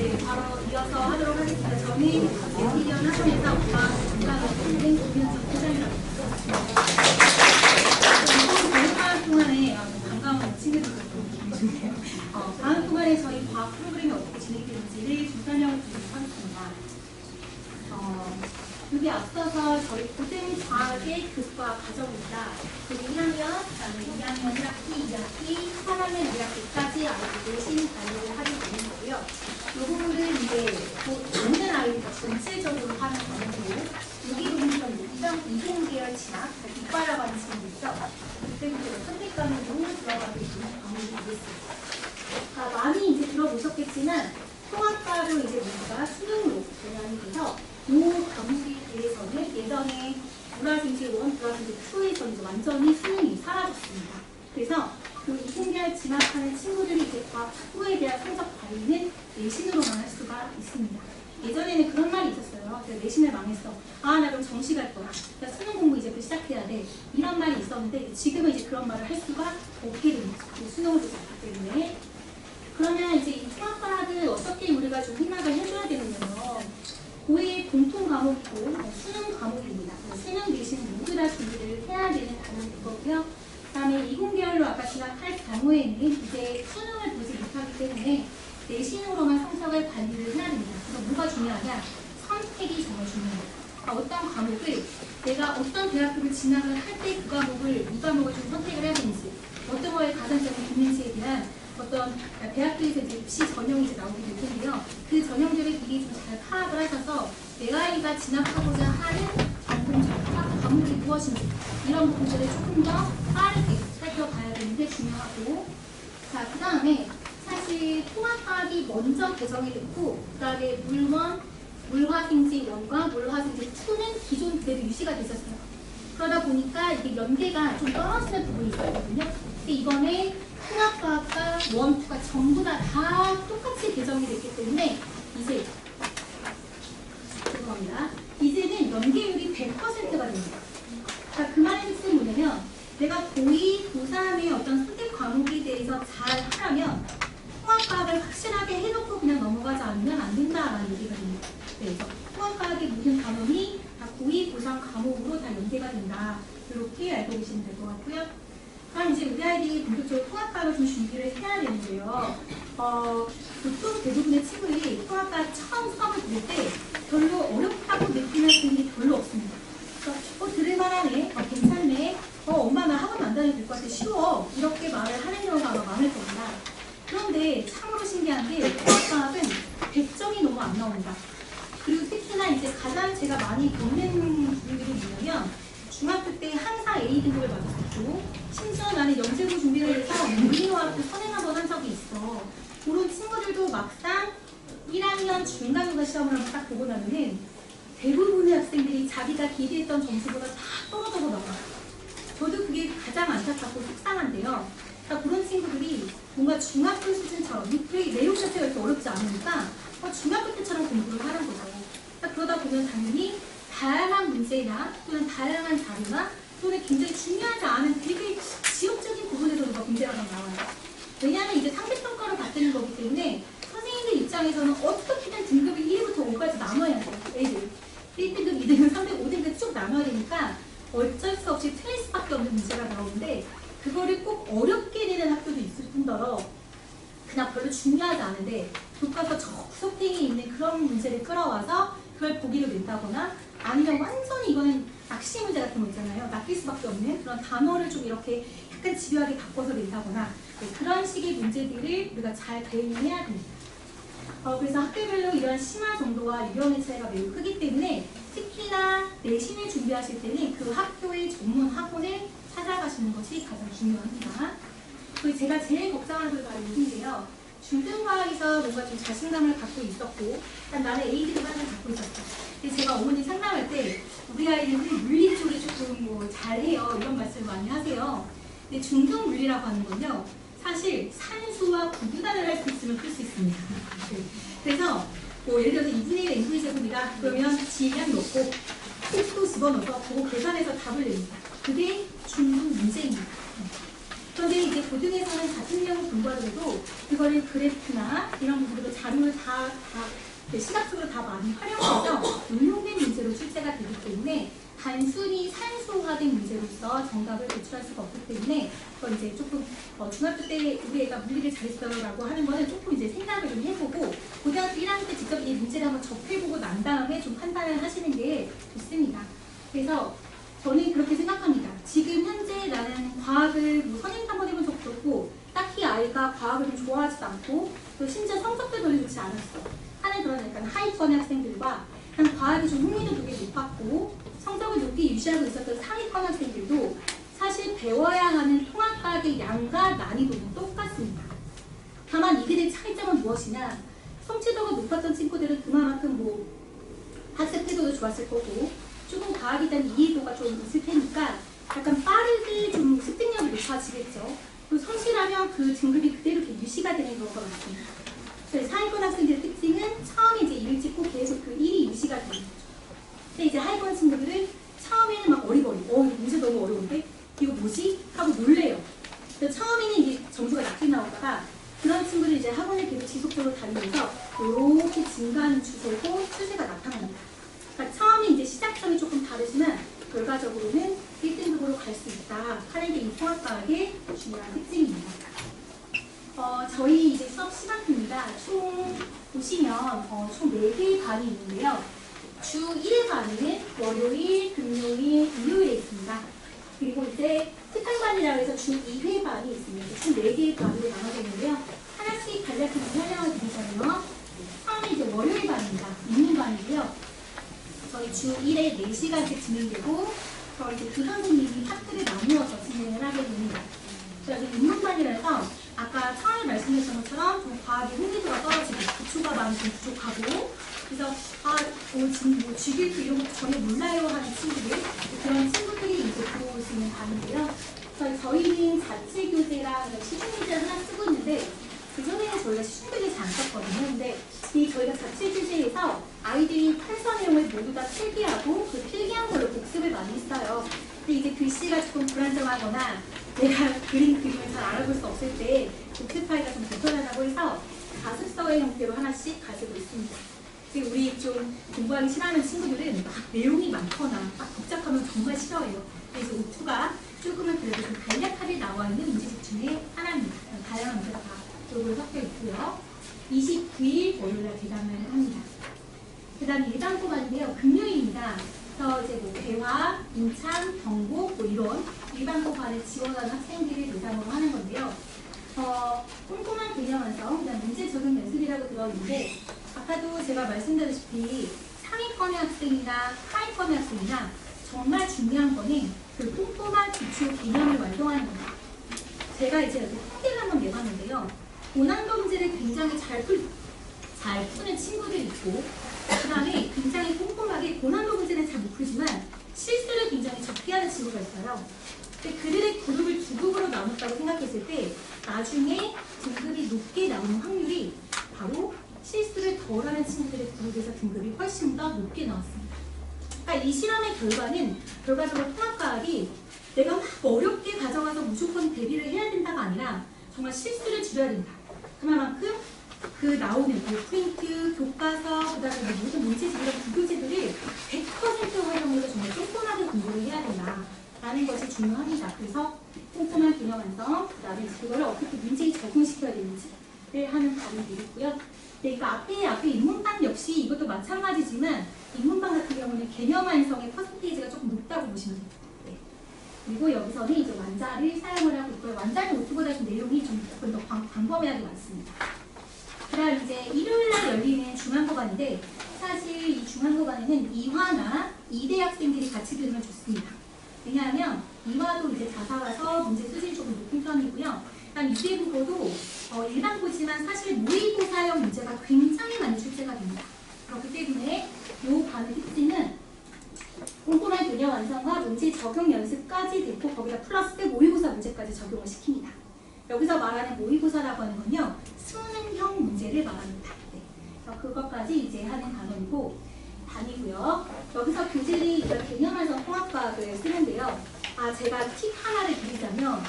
네, 바로 이어서 하도록 하겠습니다. 저는 엔티리언 학원에서 건강을 돕는 김현석 소장이라고 합니다. 방학 동안에 반가운 친구들도 계시네요. 방학 동안에 저희 과학 프로그램이 어떻게 진행되는지를 좀 설명을 드리도록 하겠습니다. 여기 앞서서 저희 고등 과학의 교과 과정입니다. 그리고 1학년, 그다음에 2학년 1학기, 2학기, 3학년 2학기까지 아이들이 신관리를 하게 되는 거고요. 이 부분은 이제 많은 아이들 전체적으로 하는 과정이고, 여기 보면 이공계열 진학, 이과라고 하는 친구 있죠. 그때부터 선택과목으로 들어가게 되는 과목이 되겠습니다. 많이 이제 들어보셨겠지만, 통합과로 이제 우리가 수능으로 전환이 돼서 이 과목에 대해서는 예전에 불화생식 1, 불화생식 2에서 이제 완전히 수능이 사라졌습니다. 그래서 그 이공계열 진학하는 친구들이 이제 과학 학부에 대한 성적 관리는 내신으로만 할 수가 있습니다. 예전에는 그런 말이 있었어요. 내가 내신을 망했어. 나 그럼 정시 갈 거야. 나 수능 공부 이제부터 시작해야 돼. 이런 말이 있었는데 지금은 이제 그런 말을 할 수가 없게 됩니다. 수능을 보지 않기 때문에. 그러면 이제 이 통합과학을 어떻게 우리가 좀 생각을 해줘야 되느냐면 고2의 공통 과목이고 수능 과목입니다. 수능 대신 모두 다 준비를 해야 되는 단원인 거고요. 그 다음에 이공계열로 아까 진학할 경우에는 이제 수능을 보지 못하기 때문에 내신으로만 성적을 관리를 해야 됩니다. 그래서 뭐가 중요하냐? 선택이 정말 중요해요. 어떤 과목을 내가 어떤 대학교를 진학을 할 때 그 과목을 이 과목을 좀 선택을 해야 되는지 어떤 거에 가산점이 있는지에 대한 어떤 대학교에서 이제 입시 전형이 이제 나오게 될 텐데요. 그 전형들을 미리 좀 잘 파악을 하셔서 내 아이가 진학하고자 하는 전공 전학 과목이 무엇인지 이런 부분들을 조금 더 빠르게 살펴봐야 되는 게 중요하고, 자, 그 다음에 사실 통합과학이 먼저 개정이 됐고, 그 다음에 물화생지 1과 물화생지 2는 기존 그대로 유지가 됐었어요. 그러다 보니까 이게 연계가 좀 떨어지는 부분이 있거든요. 근데 이번에 통합과학과 1, 2가 전부 다 똑같이 개정이 됐기 때문에 이제 죄송합니다. 이제는 연계율이 100%가 됩니다. 자, 그 말의 뜻은 뭐냐면 내가 고2, 고3의 어떤 선택 과목에 대해서 잘 하려면 통합과학을 확실하게 해놓고 그냥 넘어가지 않으면 안 된다라는 얘기가 됩니다. 그래서 통합과학의 모든 과목이 다 고2, 고3 과목으로 다 연계가 된다. 이렇게 알고 계시면 될 것 같고요. 그럼 이제 우리 아이들이 본격적으로 통합과학을 좀 준비를 해야 되는데요. 보통 대부분의 친구들이 통합과학 처음 수업을 들을 때 별로 어렵다고 느끼는 친구들이 별로 없습니다. 그래서 들을만하네, 괜찮네, 엄마 나 학원 안 다녀도 될 것 같아, 쉬워, 이렇게 말을 하는 경우가 아마 많을 겁니다. 그런데 참으로 신기한 게 통합과학은 100점이 너무 안 나옵니다. 그리고 특히나 이제 가장 제가 많이 겪는 부분들이 뭐냐면 중학교 때 항상 A 등급을 받았었고, 심지어 나는 연세고 준비를 해서 물리화학도 선행 한번 한 적이 있어. 그런 친구들도 막상 1학년 중간고사 시험을 한번 딱 보고 나면은 대부분의 학생들이 자기가 기대했던 점수보다 다 떨어져서 나와요. 저도 그게 가장 안타깝고 속상한데요. 그러니까 그런 친구들이 뭔가 중학교 수준처럼 내용 자체가 이렇게 어렵지 않으니까 중학교 때처럼 공부를 하는 거죠. 그러다 보면 당연히 다양한 문제나 또는 다양한 자료나 또는 굉장히 중요하지 않은 되게 지역적인 부분에서도 문제가 나와요. 왜냐하면 이제 상대평가로 받는 거기 때문에 선생님들 입장에서는 어떻게든 등급이 1부터 5까지 나눠야 돼요. 애들 1등급, 2등급, 3등급, 5등급 쭉 나눠야 되니까 어쩔 수 없이 틀릴 수밖에 없는 문제가 나오는데 그거를 꼭 어렵게 내는 학교도 있을 뿐더러 그냥 별로 중요하지 않은데 교과서 저 구석탱이에 있는 그런 문제를 끌어와서 그걸 보기로 낸다거나 아니면 완전히 이거는 낚시 문제 같은 거 있잖아요. 낚일 수밖에 없는 그런 단어를 좀 이렇게 약간 집요하게 바꿔서 낸다거나 그런 식의 문제들을 우리가 잘 대응해야 됩니다. 그래서 학교별로 이런 심화 정도와 유형의 차이가 매우 크기 때문에 특히나 내신을 준비하실 때는 그 학교의 전문 학원을 찾아가시는 것이 가장 중요합니다. 그리고 제가 제일 걱정하는 게 바로 여기인데요. 중등과학에서 뭔가 좀 자신감을 갖고 있었고 나는 A등급 하나 갖고 있었어. 근데 제가 어머니 상담할 때 우리 아이들은 물리 쪽이 조금 잘해요. 이런 말씀을 많이 하세요. 근데 중등 물리라고 하는 건요. 사실 산수와 구분단을 할 수 있으면 풀 수 있습니다. 그래서 예를 들어서 2분의 1의 n분의 제곱이다. 그러면 질량 넣고 톡도 집어넣어서 그거 계산해서 답을 냅니다. 그게 중등 문제입니다. 그런데 이제 고등에서는 같은 내용을 공부하더라도 그 그거를 그래프나 이런 부분으로 자료를 시각적으로 다 많이 활용해서 응용된 문제로 출제가 되기 때문에 단순히 산수화된 문제로서 정답을 도출할 수가 없기 때문에 그건 이제 조금 중학교 때 우리 애가 물리를 잘했어라고 하는 거는 조금 이제 생각을 좀 해보고 고등학교 1학년 때 직접 이 문제를 한번 접해보고 난 다음에 좀 판단을 하시는 게 좋습니다. 그래서 저는 그렇게 생각합니다. 지금 현재 나는 과학을 뭐 선행도 한번 해본 적도 없고 딱히 아이가 과학을 좀 좋아하지도 않고 또 심지어 성적도 별로 좋지 않았어 하는 그런 약간 하위권 학생들과 한 과학이 좀 흥미도 되게 높았고 성적을 높게 유지하고 있었던 상위권 학생들도 사실 배워야 하는 통합과학의 양과 난이도는 똑같습니다. 다만 이들의 차이점은 무엇이냐, 성취도가 높았던 친구들은 그만큼 뭐 학습 태도도 좋았을 거고 조금 과학에 대한 이해도가 좀 있을 테니까 약간 빠르게 좀 습득력이 높아지겠죠. 그리고 성실하면 그 등급이 그대로 이렇게 유지가 되는 경우가 많습니다. 그래서 상위권 학생들의 특징은 처음에 이제 1을 찍고 계속 그 1이 유지가 되는 거죠. 근데 이제 하위권 친구들은 처음에는 막 어리버리, 문제 너무 어려운데? 이거 뭐지? 하고 놀래요. 그래서 처음에는 이제 점수가 낮게 나오다가 그런 친구들이 이제 학원을 계속 지속적으로 다니면서 이렇게 증가하는 추세가 나타납니다. 그러니까 처음에 이제 시작점이 조금 다르지만 결과적으로는 1등급으로 갈 수 있다 하는 게 이 통합과학의 중요한 특징입니다. 저희 이제 수업 시간표입니다. 총 보시면 총 4개의 반이 있는데요. 주 1회 반은 월요일, 금요일, 일요일에 있습니다. 그리고 이제 특강반이라고 해서 주 2회 반이 있습니다. 총 4개의 반으로 나눠져 있는데요. 하나씩 간략하게 설명을 드리자면 처음에 이제 월요일 반입니다. 입문 반이고요. 저희 주 1회 4시간씩 진행되고 저희 이제 그 선생님이 파트를 나누어서 진행을 하게 됩니다. 그래서 입문반이라서 아까 처음에 말씀드렸던 것처럼 좀 과학의 흥미도가 떨어지고 기초가 많이 좀 부족하고 그래서 지금 뭐 쥐길도 이런 거 전혀 몰라요 하는 친구들 그런 친구들이 이제 들어올 수 있는 반인데요. 저희는 자체 교재랑 시중 교재를 하나 쓰고 있는데 그전에는 저희가 시중 교재 잘 안 썼거든요. 근데 이 저희가 자체 교재에서 아이들이 판서 내용을 모두 다 필기하고 그 필기한 걸로 복습을 많이 했어요. 근데 이제 글씨가 조금 불안정하거나 내가 그림을 잘 알아볼 수 없을 때 복습하기가 좀 불편하다고 해서 가습서의 형태로 하나씩 가지고 있습니다. 우리 좀 공부하기 싫어하는 친구들은 막 내용이 많거나 막 복잡하면 정말 싫어해요. 그래서 오투가 조금은 그래도 좀 간략하게 나와 있는 문제집 중에 하나입니다. 다양한 문제가 다 요걸 섞여 있고요. 29일 월요일날 개강을 합니다. 그 다음에 일반고반인데요. 금요일입니다. 그래서 이제 뭐 대화, 인참, 경복 뭐 이런 일반고반에 지원하는 학생들을 대상으로 하는 건데요. 꼼꼼한 개념 완성, 그다음 문제 적용 연습이라고 들어있는데 아까도 제가 말씀드렸다시피 상위권의 학생이나 하위권의 학생이나 정말 중요한 거는 그 꼼꼼한 기초 개념을 완성하는 겁니다. 제가 이제 여기 통계를 한번 내봤는데요. 고난도 문제를 굉장히 잘 푸는 친구들이 있고 그 다음에 굉장히 꼼꼼하게 고난도 문제는 잘 못 풀지만 실수를 굉장히 적게 하는 친구가 있어요. 근데 그들의 그룹을 두 그룹으로 나눴다고 생각했을 때 나중에 등급이 높게 나오는 확률이 바로 실수를 덜하는 친구들의 그룹에서 등급이 훨씬 더 높게 나왔습니다. 그러니까 이 실험의 결과는 결과적으로 통합과학이 내가 막 어렵게 가져가서 무조건 대비를 해야 된다가 아니라 정말 실수를 줄여야 된다. 그만큼 그 나오는 프린트, 교과서, 그 다음에 모든 문제집 이런 부교재들을 100% 활용해서 정말 꼼꼼하게 공부를 해야 된다라는 것이 중요합니다. 그래서 꼼꼼한 개념 완성, 그 다음에 그거를 어떻게 문제에 적용시켜야 되는지를 하는 과목이 있고요. 네, 이거 앞에 입문반 역시 이것도 마찬가지지만 입문반 같은 경우는 개념 완성의 퍼센테이지가 조금 높다고 보시면 됩니다. 네. 그리고 여기서는 이제 완자를 사용을 하고 있고요. 완자는 오토보다 좀 내용이 좀 조금 더 광범위하게 많습니다. 그다음 이제 일요일날 열리는 중앙고반인데 사실 이 중앙고반에는 이화나 이대 학생들이 같이 들으면 좋습니다. 왜냐하면 이화도 이제 자사와서 문제 수준이 조금 높은 편이고요. 그다음 이대국어도 일반고지만 사실 모의고사형 문제가 굉장히 많이 출제가 됩니다. 그렇기 때문에 이 반의 특징은 꼼꼼한 개념 완성과 문제 적용 연습까지 됐고 거기다 플러스 모의고사 문제까지 적용을 시킵니다. 여기서 말하는 모의고사라고 하는 건요, 수능형 문제를 말합니다. 네. 그래서 그것까지 이제 하는 반이고요. 여기서 교재를 이런 개념 완성 통합과학을 쓰는데요. 제가 팁 하나를 드리자면,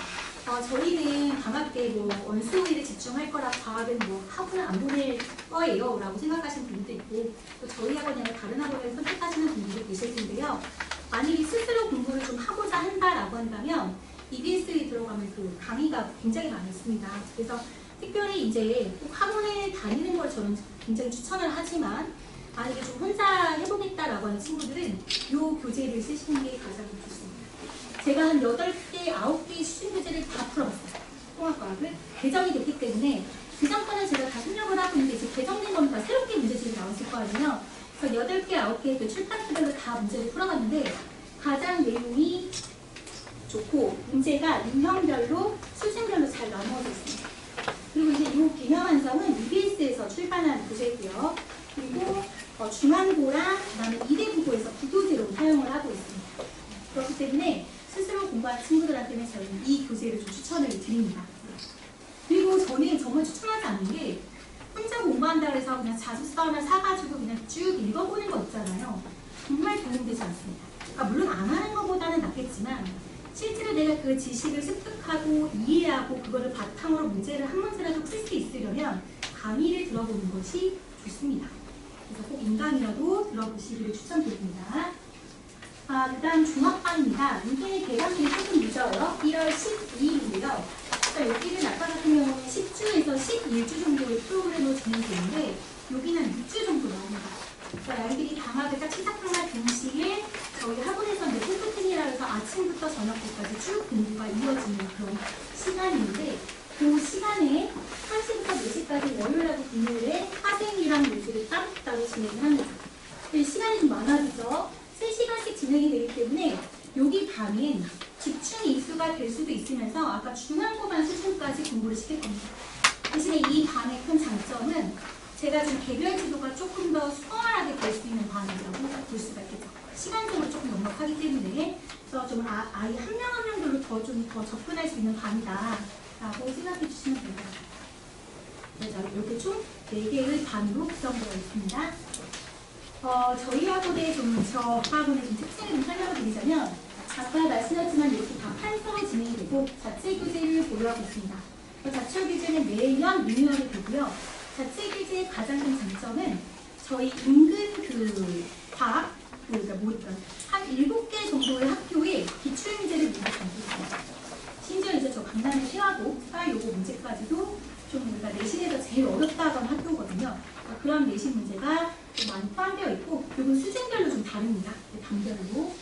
저희는 방학 때 뭐 원수일에 집중할 거라 과학은 뭐 학원을 안 보낼 거예요 라고 생각하시는 분들도 있고 또 저희 학원이 아니라 다른 학원을 선택하시는 분들도 계실 텐데요. 만약에 스스로 공부를 좀 하고자 한다라고 한다면 EBS에 들어가면 그 강의가 굉장히 많이 있습니다. 그래서 특별히 이제 꼭 학원에 다니는 걸 저는 굉장히 추천을 하지만 만약에 좀 혼자 해보겠다라고 하는 친구들은 이 교재를 쓰시는 게 가장 좋습니다. 제가 한 8개, 9개 수준 교재를 다 풀어봤어요. 통합과학을 개정이 됐기 때문에 그 전까지는 제가 다 생략을 하고 있는데 이제 개정된 거는 다 새롭게 문제집이 나왔을 거 아니에요. 그래서 8개, 9개 그 출판사별로 다 문제를 풀어봤는데 가장 내용이 좋고 문제가 유형별로, 수준별로 잘 나누어져 있습니다. 그리고 이제 이 개념 완성은 EBS에서 출판한 교재고요. 그리고 중앙고랑 그다음에 이대국어에서 부교재로 사용을 하고 있습니다. 그렇기 때문에 스스로 공부하는 친구들한테는 저희는 이 교재를 좀 추천을 드립니다. 그리고 저는 정말 추천하지 않는 게 혼자 공부한다고 해서 그냥 자습서 하나 사가지고 그냥 쭉 읽어보는 거 있잖아요. 정말 도움되지 않습니다. 그러니까 물론 안 하는 것보다는 낫겠지만 실제로 내가 그 지식을 습득하고 이해하고 그거를 바탕으로 문제를 한 문제라도 풀 수 있으려면 강의를 들어보는 것이 좋습니다. 그래서 꼭 인강이라도 들어보시기를 추천드립니다. 그 다음 중학반입니다. 이게 개강일이 조금 늦어요. 1월 12일인데요. 여기는 아까 같은 경우는 10주에서 11주 정도의 프로그램으로 진행되는데 여기는 6주 정도 나옵니다. 그러니까 아이들이 방학을 딱 시작하는 동시에 저희 학원에서 이제 홈프팅이라 해서 아침부터 저녁까지 쭉 공부가 이어지는 그런 시간인데 그 시간에 1시부터 4시까지 월요일하고 금요일에 화생이랑 요지를 따로따로 진행을 합니다. 시간이 좀 많아지죠. 3시간씩 진행이 되기 때문에 여기 반은 집중 이수가 될 수도 있으면서 아까 중앙고반 수준까지 공부를 시킬 겁니다. 대신에 이 반의 큰 장점은 제가 좀 개별 지도가 조금 더 수월하게 될 수 있는 반이라고 볼 수가 있겠죠. 시간적으로 조금 넉넉하기 때문에 그래서 좀 아이 한 명 한 명별로 더 접근할 수 있는 반이다라고 생각해 주시면 될 것 같아요. 그래서 이렇게 총 4개의 반으로 구성되어 있습니다. 저희 학원의 저 학원의 좀 특징을 좀 설명드리자면 아까 말씀하셨지만 이렇게 다 판서로 진행이 되고 자체 교재를 보유하고 있습니다. 자체 교재는 매년 리뉴얼이 되고요. 자체 교재의 가장 큰 장점은 저희 인근 그 과학 한 7개 정도의 학교에 기출 문제를 모두 담고 있습니다. 심지어 이제 저 강남의 세화고 사회요구 문제까지도 좀 우리가 내신에서 제일 어렵다고 하는 학교거든요. 그런 내신 문제가 좀 많이 포함되어 있고 이건 수준별로 좀 다릅니다. 단별로.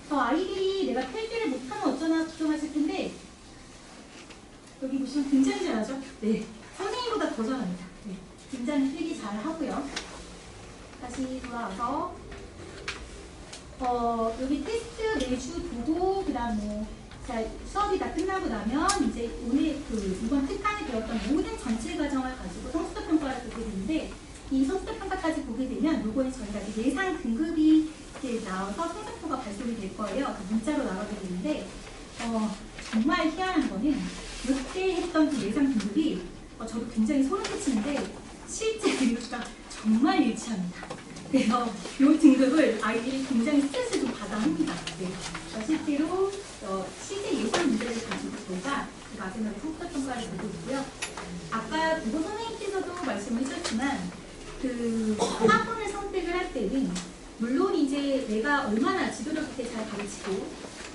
아이들이 내가 필기를 못하면 어쩌나 걱정하실 텐데 여기 보시면 굉장히 잘하죠? 네. 선생님보다 더 잘합니다. 네. 굉장히 필기 잘 하고요. 다시 돌아와서 여기 테스트 매주 보고 그다음 수업이 다 끝나고 나면 이제 오늘 이번 특강에 배웠던 모든 전체 과정을 가지고 성취도 평가를 보게 되는데 이 성취도 평가까지 보게 되면 요거에 저희가 예상 등급이 이렇게 나와서 성적표가 발송이 될 거예요. 그 문자로 나가게 되는데 정말 희한한 거는 이때 했던 그 예상 등급이 저도 굉장히 소름 끼치는데 실제 등급과 정말 일치합니다. 그래서 이 등급을 아이들이 굉장히 스트레스 좀 받아 합니다. 네. 실제로 실제 예상 문제를 가지고 저희가 마지막에 성적 평가를 보고 있고요. 아까 국어 선생님께서도 말씀을 해주셨지만 그 학원을 선택을 할 때는 물론 이제 내가 얼마나 지도력 있게 잘 가르치고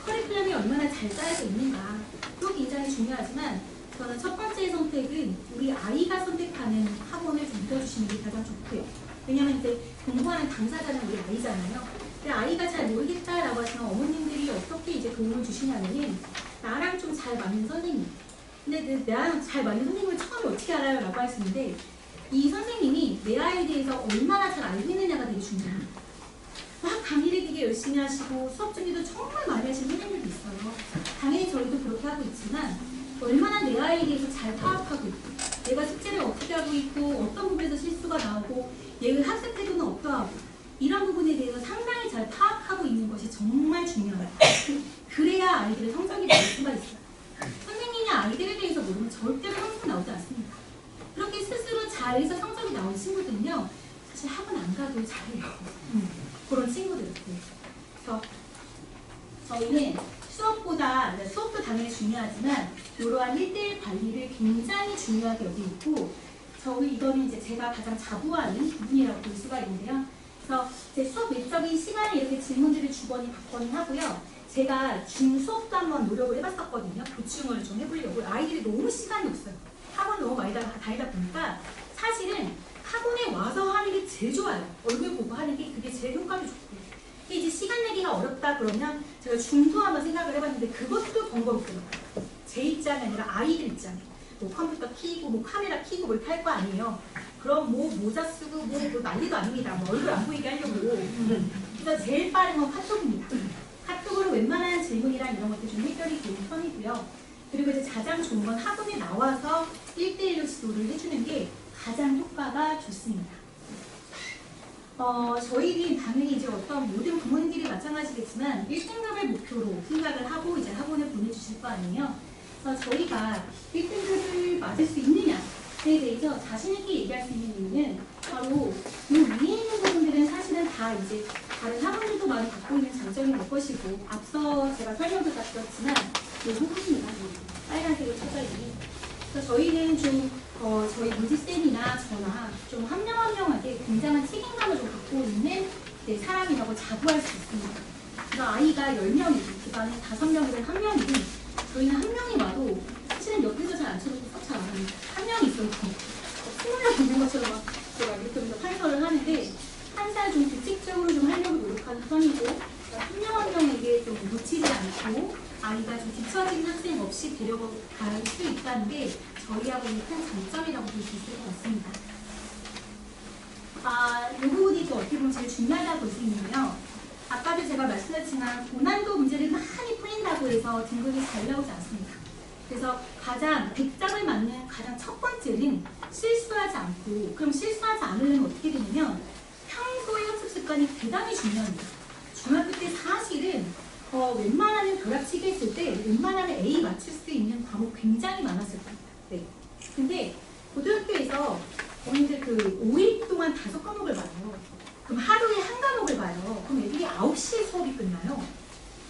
커리큘럼이 얼마나 잘 짜여져 있는가 그거 굉장히 중요하지만 저는 첫 번째 선택은 우리 아이가 선택하는 학원을 좀 믿어주시는 게 가장 좋고요. 왜냐면 이제 공부하는 당사자는 우리 아이잖아요. 근데 아이가 잘 모르겠다라고 하시면 어머님들이 어떻게 이제 도움을 주시냐면은 나랑 좀 잘 맞는 선생님. 근데 나랑 잘 맞는 선생님을 처음에 어떻게 알아요? 라고 하시는데 이 선생님이 내 아이에 대해서 얼마나 잘 알고 있느냐가 되게 중요해요. 막 강의를 되게 열심히 하시고 수업 준비도 정말 많이 하시는 선생님들도 있어요. 당연히 저희도 그렇게 하고 있지만 얼마나 내 아이에 대해서 잘 파악하고 있고 내가 숙제를 어떻게 하고 있고 어떤 부분에서 실수가 나오고 얘의 학습 태도는 어떠하고 이런 부분에 대해서 상당히 잘 파악하고 있는 것이 정말 중요해요. 그래야 아이들의 성적이 나올 수가 있어요. 선생님이 아이들에 대해서 모르면 절대로 성적 나오지 않습니다. 그렇게 스스로 잘해서 성적이 나온 친구들은요 사실 학원 안 가도 잘해요. 그런 친구들. 그래서 저희는 수업보다, 수업도 당연히 중요하지만 이러한 1대1 관리를 굉장히 중요하게 여기고 이거는 이제 제가 가장 자부하는 부분이라고 볼 수가 있는데요. 그래서 제 수업 외적인 시간에 이렇게 질문들을 주거니 받거니 하고요. 제가 중 수업도 한번 노력을 해봤었거든요. 보충을 좀 해보려고. 아이들이 너무 시간이 없어요. 학원 너무 많이 다니다 보니까 사실은 학원에 와서 하는 게 제일 좋아요. 얼굴 보고 하는 게 그게 제일 효과가 좋고. 이제 시간 내기가 어렵다 그러면 제가 중도 한번 생각을 해봤는데 그것도 번거롭더라고요. 제 입장이 아니라 아이들 입장에. 뭐 컴퓨터 키고 뭐 카메라 키고 뭐 이렇게 할 거 아니에요. 그럼 뭐 모자 쓰고 뭐 난리도 아닙니다. 뭐 얼굴 안 보이게 하려고. 그래서 제일 빠른 건 카톡입니다. 카톡으로 웬만한 질문이랑 이런 것들 좀 해결이 되는 편이고요. 그리고 이제 가장 좋은 건 학원에 나와서 1대1로 지도를 해주는 게 가장 효과가 좋습니다. 저희는 당연히 이제 어떤 모든 부모님들이 마찬가지겠지만 1등급을 목표로 생각을 하고 이제 학원에 보내주실 거 아니에요. 그래서 저희가 1등급을 맞을 수 있느냐에 대해서 자신있게 얘기할 수 있는 이유는 바로 이 위에 있는 부분들은 사실은 다 이제 다른 학원들도 많이 갖고 있는 장점이 될 것이고 앞서 제가 설명도 다 드렸지만 이 부분입니다. 빨간색으로 쳐져있는. 그래서 저희는 좀 저희 문지쌤이나 저나 좀 한 명 한 명에게 굉장한 책임감을 좀 갖고 있는 사람이라고 자부할 수 있습니다. 그래서 아이가 10명이든 기반에 5명이든 1명이든 저희는 한 명이 와도 사실은 옆에서 잘 안 쳐놓고 수업 잘 안 합니다. 한 명이 있어도 20명 있는 것처럼 막 제가 이렇게 하면서 판서를 하는데 항상 좀 규칙적으로 좀 하려고 노력하는 편이고 한 명 한 명에게 좀 놓치지 않고 아이가 좀 뒤처진 학생 없이 데려갈 수 있다는 게 저희하고는 큰 장점이라고 볼 수 있을 것 같습니다. 이 부분이 또 어떻게 보면 제일 중요하다고 볼 수 있는데요. 아까도 제가 말씀드렸지만 고난도 문제를 많이 풀린다고 해서 등급이 잘 나오지 않습니다. 그래서 가장 100점을 맞는 가장 첫 번째는 실수하지 않고, 그럼 실수하지 않으려면 어떻게 되냐면 평소의 학습 습관이 대단히 중요합니다. 중학교 때 사실은 웬만하면 벼락치기 했을 때 웬만하면 A 맞출 수 있는 과목 굉장히 많았을 겁니다. 네. 근데 고등학교에서 언니들 5일 동안 5과목을 봐요. 그럼 하루에 한 과목을 봐요. 그럼 애들이 9시에 수업이 끝나요.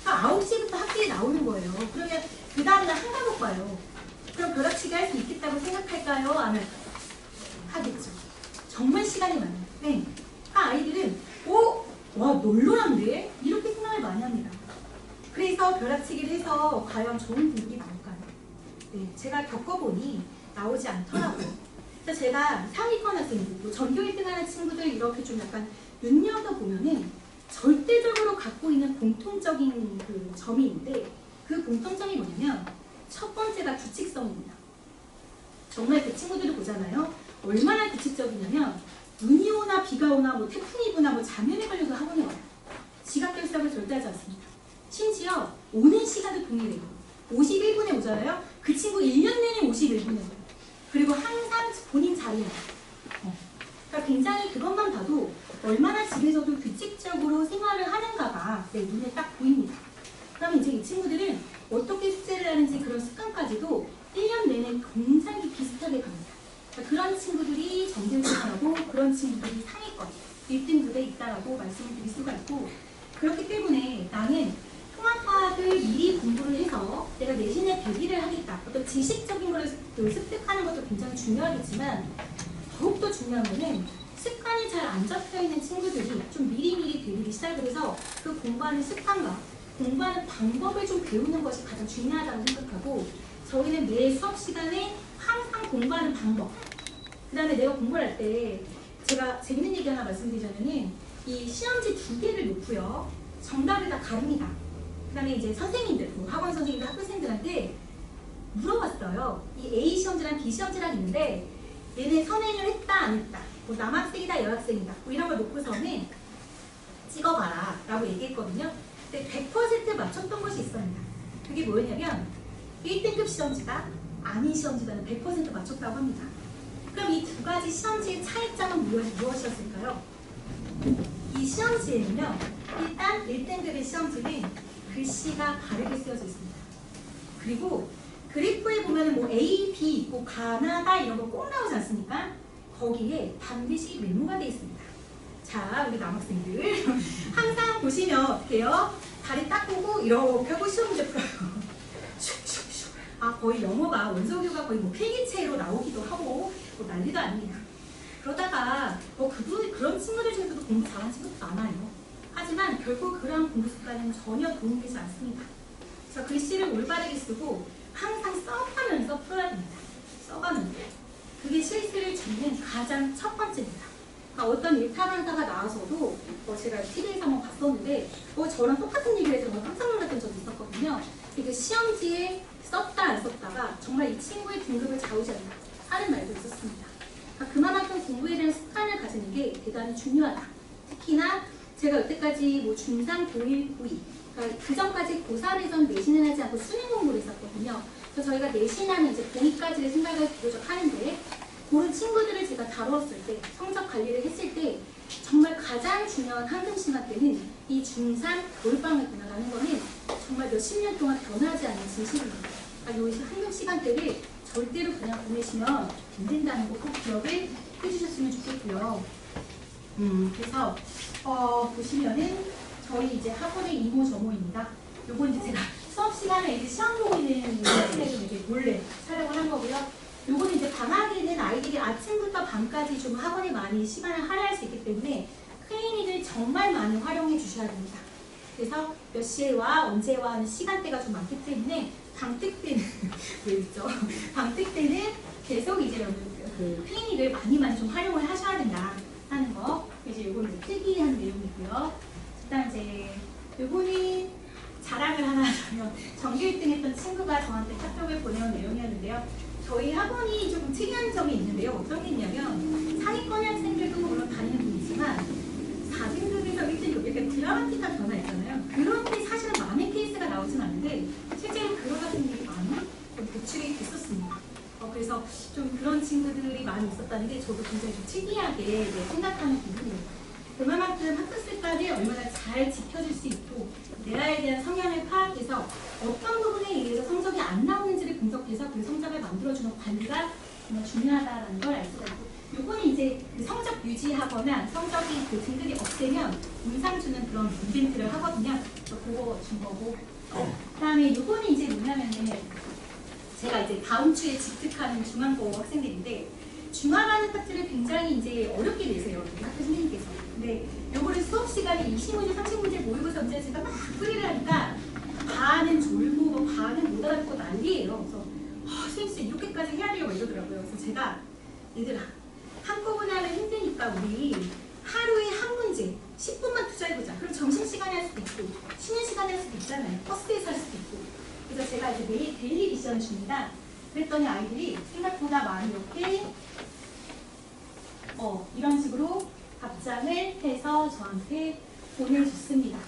그러니까 9시부터 학교에 나오는 거예요. 그러면 그 다음날 한 과목 봐요. 그럼 벼락치기 할 수 있겠다고 생각할까요? 아니면 하겠죠. 정말 시간이 많아요. 네. 그러니까 아이들은 와 널널한데? 이렇게 생각을 많이 합니다. 그래서 벼락치기를 해서 과연 좋은 등급이 나올까요? 네, 제가 겪어보니 나오지 않더라고요. 그래서 제가 상위권 학생들, 전교 1등 하는 친구들 이렇게 좀 약간 눈여겨보면은 절대적으로 갖고 있는 공통적인 그 점이 있는데 그 공통점이 뭐냐면 첫 번째가 규칙성입니다. 정말 그 친구들을 보잖아요. 얼마나 규칙적이냐면 눈이 오나 비가 오나 뭐 태풍이 부나 뭐 장염에 걸려서 학원에 와요. 지각 결석을 절대 하지 않습니다. 심지어 오는 시간도 동일해요. 51분에 오잖아요. 그 친구 1년 내내 51분에 와요. 그리고 항상 본인 자리에 와요. 그러니까 굉장히 그것만 봐도 얼마나 집에서도 규칙적으로 생활을 하는가가 내 눈에 딱 보입니다. 그러면 이제 이 친구들은 어떻게 숙제를 하는지 그런 습관까지도 1년 내내 굉장히 비슷하게 갑니다. 그러니까 그런 친구들이 정규직하고 그런 친구들이 상위권 1등급에 있다라고 말씀을 드릴 수가 있고, 그렇기 때문에 나는 통합과학을 미리 공부를 해서 내가 내신에 대비를 하겠다. 어떤 지식적인 걸 습득하는 것도 굉장히 중요하겠지만 더욱더 중요한 거는 습관이 잘 안 잡혀있는 친구들이 좀 미리미리 대비를 시작을 해서 그 공부하는 습관과 공부하는 방법을 좀 배우는 것이 가장 중요하다고 생각하고, 저희는 매 수업 시간에 항상 공부하는 방법, 그 다음에 내가 공부를 할 때 제가 재밌는 얘기 하나 말씀드리자면은 이 시험지 2개를 놓고요. 정답을 다 가릅니다. 그 다음에 이제 선생님들, 뭐 학원 선생님들, 학부생들한테 물어봤어요. 이 A 시험지랑 B 시험지랑 있는데 얘네 선행을 했다 안 했다, 뭐 남학생이다 여학생이다 뭐 이런 걸 놓고서는 찍어봐라 라고 얘기했거든요. 근데 100% 맞췄던 것이 있습니다. 그게 뭐였냐면 1등급 시험지다 아닌 시험지다는 100% 맞췄다고 합니다. 그럼 이 두 가지 시험지의 차이점은 무엇이었을까요? 이 시험지에는요, 일단 1등급의 시험지는 글씨가 바르게 쓰여져 있습니다. 그리고 그래프에 보면 뭐 A, B 있고 가나다 이런 거 꼭 나오지 않습니까? 거기에 반드시 메모가 되어 있습니다. 자, 우리 남학생들 항상 보시면 어떻게 해요? 다리 딱 보고 이렇게 하고 시험 문제 풀어요. 슉슉슉. 아, 거의 영어가 원서교가 거의 뭐 필기체로 나오기도 하고 뭐 난리도 아닙니다. 그러다가 그런 친구들 중에서도 공부 잘하는 친구도 많아요. 하지만 결국 그러한 공부 습관은 전혀 도움되지 않습니다. 그래서 글씨를 올바르게 쓰고 항상 써가면서 풀어야 됩니다. 써가면서. 그게 실수를 줄이는 가장 첫 번째입니다. 그러니까 어떤 일타 강사가 나와서도 제가 TV에서 한번 봤었는데 저랑 똑같은 얘기를 해서 깜짝 놀랐던 적이 있었거든요. 그 시험지에 썼다 안 썼다가 정말 이 친구의 등급을 좌우지한다 하는 말도 있었습니다. 그러니까 그만큼 공부에 대한 습관을 가지는 게 대단히 중요하다. 특히나 제가 여태까지 뭐 중3, 고1, 고2 그러니까 그 전까지 고3에선 내신을 하지 않고 수능 공부를 했었거든요. 그래서 저희가 내신하면 이제 고2까지를 생각을 비교적 하는데 그런 친구들을 제가 다루었을 때, 성적 관리를 했을 때 정말 가장 중요한 황금 시간대는 이 중3 겨울방학이라는 거는 정말 몇십 년 동안 변하지 않는 진실입니다. 그러니까 이 황금 시간대를 절대로 그냥 보내시면 안 된다는 거 꼭 기억을 해주셨으면 좋겠고요. 그래서 보시면은 저희 이제 학원의 이모저모입니다. 요거 이제 제가 수업 시간에 이제 시험 보고 있는 학생들 이렇게 몰래 촬영을 한 거고요. 요거는 이제 방학에는 아이들이 아침부터 밤까지 좀 학원에 많이 시간을 할애할 수 있기 때문에 클리닉을 정말 많이 활용해 주셔야 됩니다. 그래서 몇 시에 와, 언제 와 하는 시간대가 좀 많기 때문에 방특 때는 왜 있죠? 방특 때는 계속 이제 그 클리닉을 많이 좀 활용을 하셔야 된다 하는 거. 이제 요거는 이제 특이한 내용이고요. 그다음 이제 요거는 자랑을 하나 하면 전교 1등 했던 친구가 저한테 카톡을 보내온 내용이었는데요. 저희 학원이 조금 특이한 점이 있는데요. 어떤 게 있냐면 상위권 학생들도 물론 다니는 분이지만 4등급에서 1등급 이렇게 드라마틱한 변화 있잖아요. 그런 게 사실은 많은 케이스가 나오진 않는데 실제로 그런 학생들이 많이 도출이 됐었습니다. 그래서 좀 그런 친구들이 많이 있었다는 게 저도 굉장히 좀 특이하게 생각하는 부분이에요. 그만큼 학습 습관을 얼마나 잘 지켜줄 수 있고 내 아이에 대한 성향을 파악해서 어떤 부분에 의해서 성적이 안 나오는지를 분석해서 그 성적을 만들어주는 관리가 정말 중요하다는 걸 알 수가 있고 요거는 이제 그 성적 유지하거나 성적이 그 등급이 없애면 인상 주는 그런 이벤트를 하거든요. 그래서 그거 준 거고 그 다음에 요거는 이제 뭐냐면은 제가 이제 다음 주에 집특하는 중앙고 학생들인데 중앙하는 파트를 굉장히 이제 어렵게 내세요. 우리 학교 선생님께서. 근데 요거를 수업 시간에 20문제, 30문제 모의고사 문제 제가 막 풀이를 하니까 반은 졸고 뭐 반은 못 알아듣고 난리예요. 그래서 선생님 진짜 이렇게까지 해야 돼요 이러더라고요. 그래서 제가 얘들아 한꺼번에 하면 힘드니까 우리 하루에 한 문제 10분만 투자해보자. 그럼 점심시간에 할 수도 있고 쉬는 시간에 할 수도 있잖아요. 버스에서 할 수도 있고. 그래서 제가 이제 매일 데일리 미션을 줍니다. 그랬더니 아이들이 생각보다 많이 이렇게 이런 식으로 답장을 해서 저한테 보내줬습니다.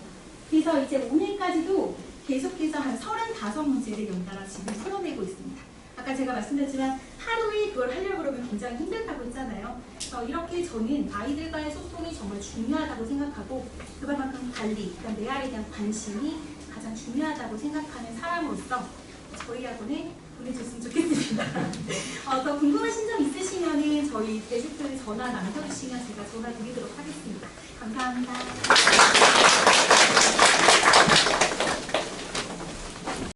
그래서 이제 오늘까지도 계속해서 한 35문제를 연달아 지금 풀어내고 있습니다. 아까 제가 말씀드렸지만 하루에 그걸 하려고 그러면 굉장히 힘들다고 했잖아요. 이렇게 저는 아이들과의 소통이 정말 중요하다고 생각하고 그만큼 관리, 그러니까 내 아이에 대한 관심이 가장 중요하다고 생각하는 사람으로서 저희 학원에 보내줬으면 좋겠습니다. 더 궁금하신 점 있으시면 저희 게스트 전화 남겨주시면 제가 전화 드리도록 하겠습니다. 감사합니다.